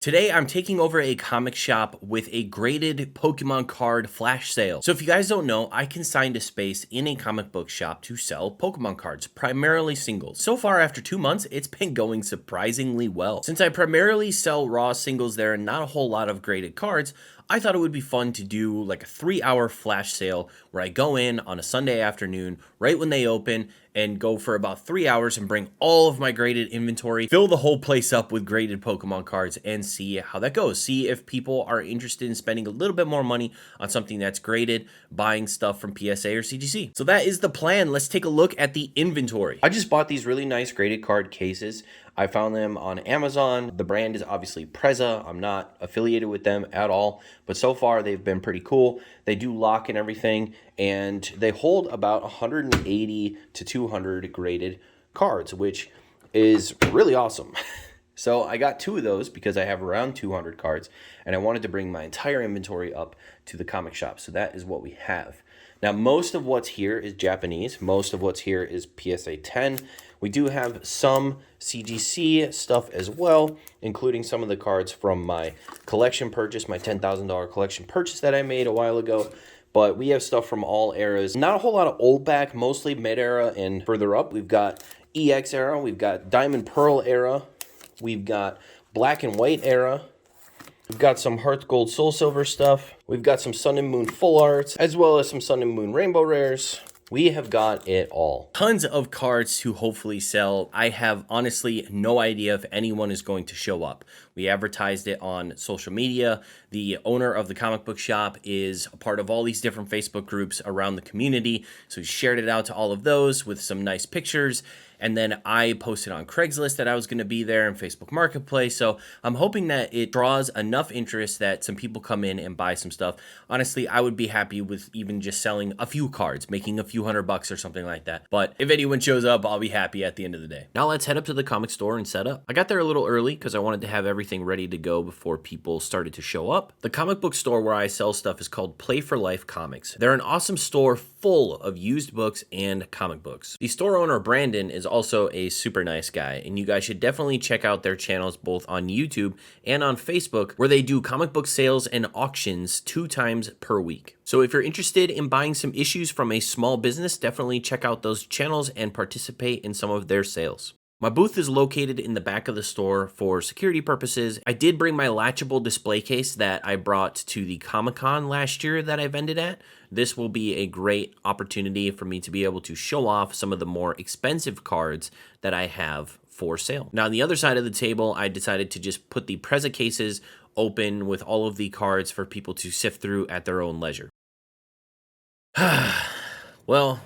Today, I'm taking over a comic shop with a graded Pokemon card flash sale. So if you guys don't know, I consigned a space in a comic book shop to sell Pokemon cards, primarily singles. So far, after 2 months, it's been going surprisingly well. Since I primarily sell raw singles there and not a whole lot of graded cards, I thought it would be fun to do like a 3-hour flash sale where I go in on a Sunday afternoon, right when they open, and go for about 3 hours and bring all of my graded inventory, fill the whole place up with graded Pokemon cards, and see how that goes. See if people are interested in spending a little bit more money on something that's graded, buying stuff from PSA or CGC. So that is the plan. Let's take a look at the inventory. I just bought these really nice graded card cases. I found them on Amazon. The brand is obviously Preza. I'm not affiliated with them at all, but so far they've been pretty cool. They do lock and everything, and they hold about 180 to 200 graded cards, which is really awesome. So I got 2 of those because I have around 200 cards, and I wanted to bring my entire inventory up to the comic shop. So that is what we have. Now, most of what's here is Japanese. Most of what's here is PSA 10. We do have some CGC stuff as well, including some of the cards from my collection purchase, my $10,000 collection purchase that I made a while ago. But we have stuff from all eras. Not a whole lot of old back, mostly mid-era and further up. We've got EX era, we've got Diamond Pearl era, we've got Black and White era, we've got some Heart Gold Soul Silver stuff, we've got some Sun and Moon full arts, as well as some Sun and Moon rainbow rares. We have got it all. Tons of cards to hopefully sell. I have honestly no idea if anyone is going to show up. We advertised it on social media. The owner of the comic book shop is a part of all these different Facebook groups around the community. So he shared it out to all of those with some nice pictures. And then I posted on Craigslist that I was going to be there in Facebook Marketplace. So I'm hoping that it draws enough interest that some people come in and buy some stuff. Honestly, I would be happy with even just selling a few cards, making a few $100 or something like that. But if anyone shows up, I'll be happy at the end of the day. Now let's head up to the comic store and set up. I got there a little early because I wanted to have everything ready to go before people started to show up. The comic book store where I sell stuff is called Play for Life Comics. They're an awesome store full of used books and comic books. The store owner, Brandon, is also a super nice guy, and you guys should definitely check out their channels both on YouTube and on Facebook, where they do comic book sales and auctions 2 times per week. So if you're interested in buying some issues from a small business, definitely check out those channels and participate in some of their sales. My booth is located in the back of the store for security purposes. I did bring my latchable display case that I brought to the Comic-Con last year that I vended at. This will be a great opportunity for me to be able to show off some of the more expensive cards that I have for sale. Now, on the other side of the table, I decided to just put the Preza cases open with all of the cards for people to sift through at their own leisure. Well,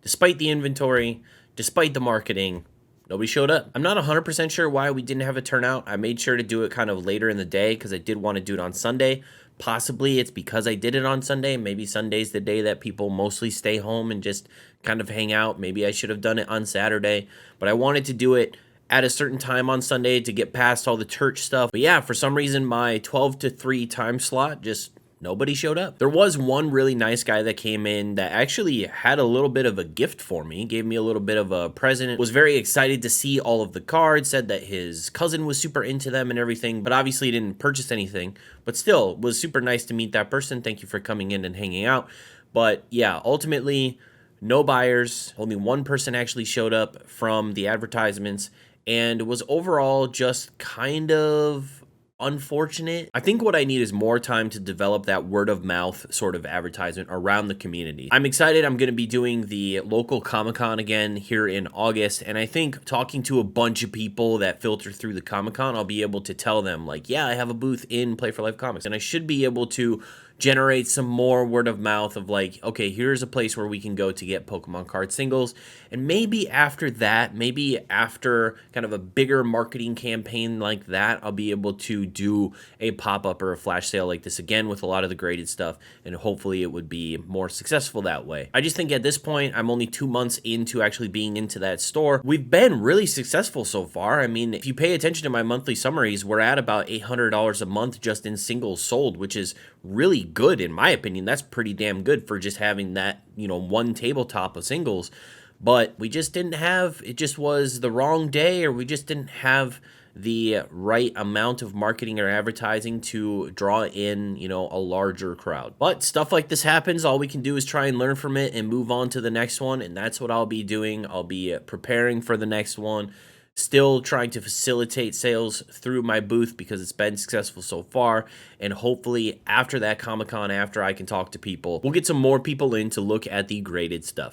despite the inventory, despite the marketing, nobody showed up. I'm not 100% sure why we didn't have a turnout. I made sure to do it kind of later in the day because I did want to do it on Sunday. Possibly it's because I did it on Sunday. Maybe Sunday's the day that people mostly stay home and just kind of hang out. Maybe I should have done it on Saturday, but I wanted to do it at a certain time on Sunday to get past all the church stuff. But yeah, for some reason, my 12 to 3 time slot just nobody showed up. There was one really nice guy that came in that actually had a little bit of a gift for me, gave me a little bit of a present, was very excited to see all of the cards, said that his cousin was super into them and everything, but obviously didn't purchase anything, but still was super nice to meet that person. Thank you for coming in and hanging out. But yeah, ultimately, no buyers. Only one person actually showed up from the advertisements, and it was overall just kind of unfortunate. I think what I need is more time to develop that word of mouth sort of advertisement around the community. I'm excited. I'm going to be doing the local Comic-Con again here in August, and I think talking to a bunch of people that filter through the Comic-Con, I'll be able to tell them like, yeah, I have a booth in Play for Life Comics, and I should be able to generate some more word of mouth of like, okay, here's a place where we can go to get Pokemon card singles. And maybe after that, maybe after kind of a bigger marketing campaign like that, I'll be able to do a pop-up or a flash sale like this again with a lot of the graded stuff, and hopefully it would be more successful that way. I just think at this point, I'm only 2 months into actually being into that store. We've been really successful so far. I mean, if you pay attention to my monthly summaries, we're at about $800 a month just in singles sold, which is really good in my opinion. That's pretty damn good for just having that, one tabletop of singles. But we just didn't have, it just was the wrong day, or we just didn't have the right amount of marketing or advertising to draw in, you know, a larger crowd. But stuff like this happens. All we can do is try and learn from it and move on to the next one. And that's what I'll be doing. I'll be preparing for the next one. Still trying to facilitate sales through my booth because it's been successful so far. And hopefully after that Comic-Con, after I can talk to people, we'll get some more people in to look at the graded stuff.